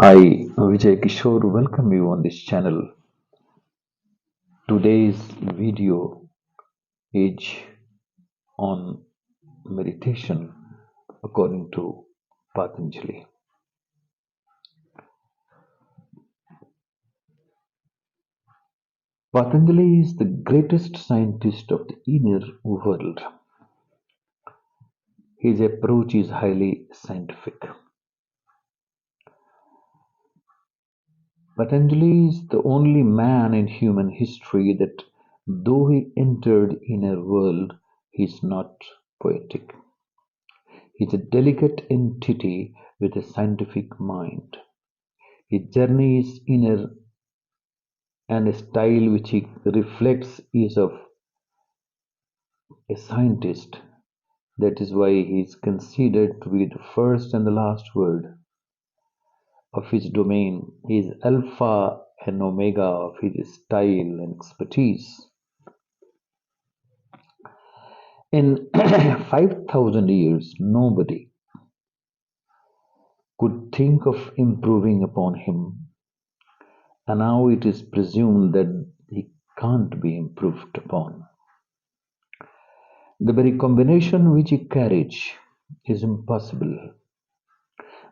I, Vijay Kishore, welcome you on this channel. Today's video is on meditation according to Patanjali. Patanjali is the greatest scientist of the inner world. His approach is highly scientific. Patanjali is the only man in human history that, though he entered inner world, he is not poetic. He is a delicate entity with a scientific mind. His journey is inner and a style which he reflects is of a scientist. That is why he is considered to be the first and the last word of his domain. He is alpha and omega of his style and expertise. In 5,000 years, nobody could think of improving upon him, and now it is presumed that he can't be improved upon. The very combination which he carries is impossible,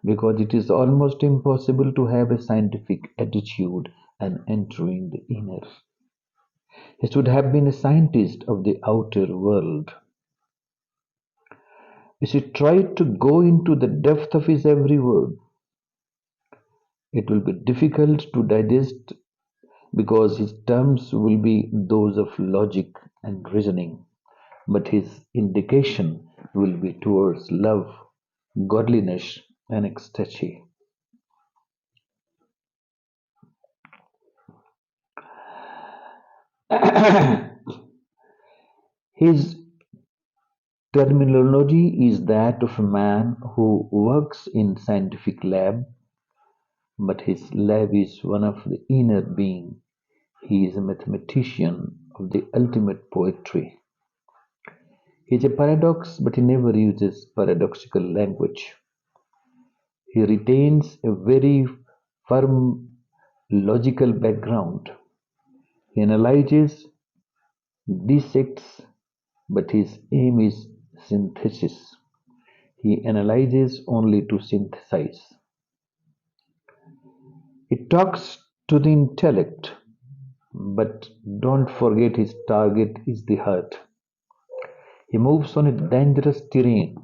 because it is almost impossible to have a scientific attitude and entering the inner. He should have been a scientist of the outer world. If he tried to go into the depth of his every word, it will be difficult to digest, because his terms will be those of logic and reasoning, but his indication will be towards love, godliness, and ecstasy. His terminology is that of a man who works in scientific lab, but his lab is one of the inner being. He is a mathematician of the ultimate poetry. He is a paradox, but he never uses paradoxical language. He retains a very firm logical background. He analyzes, dissects, but his aim is synthesis. He analyzes only to synthesize. He talks to the intellect, but don't forget his target is the heart. He moves on a dangerous terrain.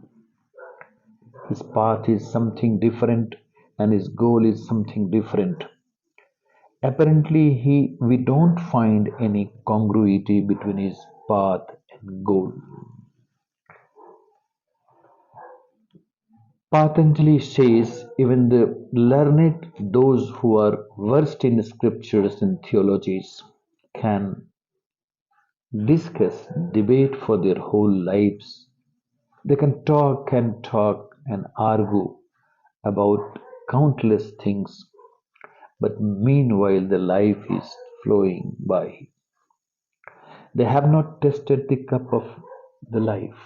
His path is something different and his goal is something different. Apparently, we don't find any congruity between his path and goal. Patanjali says even the learned, those who are versed in scriptures and theologies, can discuss, debate for their whole lives. They can talk and talk and argue about countless things, but meanwhile the life is flowing by. They have not tasted the cup of the life.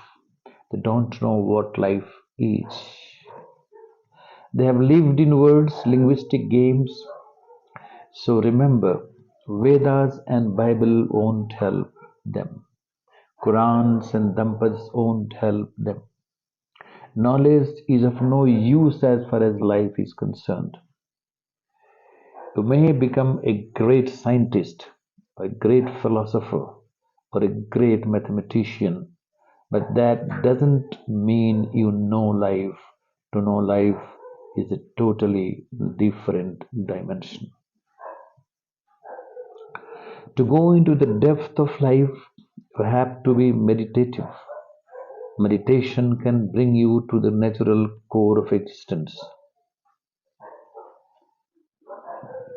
They don't know what life is. They have lived in words, linguistic games. So remember, Vedas and Bible won't help them. Qurans and Dampas won't help them. Knowledge is of no use as far as life is concerned. You may become a great scientist, a great philosopher, or a great mathematician, but that doesn't mean you know life. To know life is a totally different dimension. To go into the depth of life, you have to be meditative. Meditation can bring you to the natural core of existence.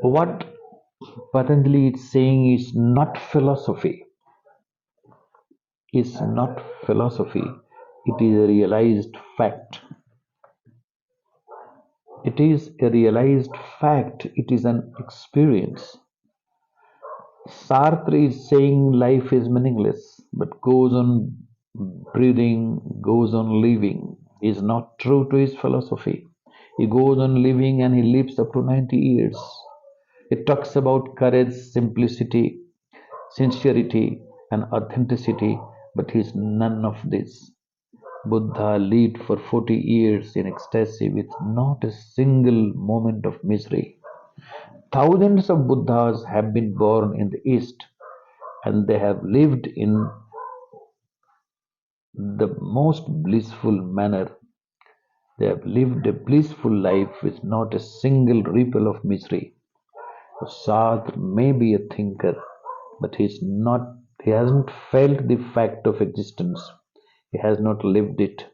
What Patanjali is saying is not philosophy, it is a realized fact. It is a realized fact, it is an experience. Sartre is saying life is meaningless, but goes on breathing, goes on living. He is not true to his philosophy. He goes on living and he lives up to 90 years. It talks about courage, simplicity, sincerity, and authenticity, but he is none of this. Buddha lived for 40 years in ecstasy with not a single moment of misery. Thousands of Buddhas have been born in the East and they have lived in the most blissful manner. They have lived a blissful life with not a single ripple of misery. So Sartre may be a thinker, but he hasn't felt the fact of existence. He has not lived it.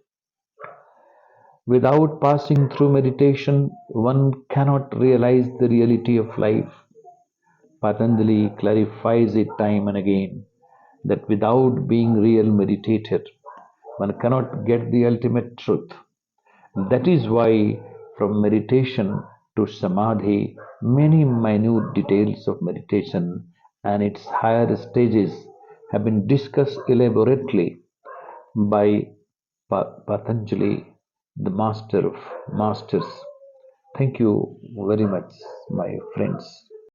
Without passing through meditation, one cannot realize the reality of life. Patanjali clarifies it time and again that without being real meditator, one cannot get the ultimate truth. That is why, from meditation to samadhi, many minute details of meditation and its higher stages have been discussed elaborately by Patanjali, the master of masters. Thank you very much, my friends.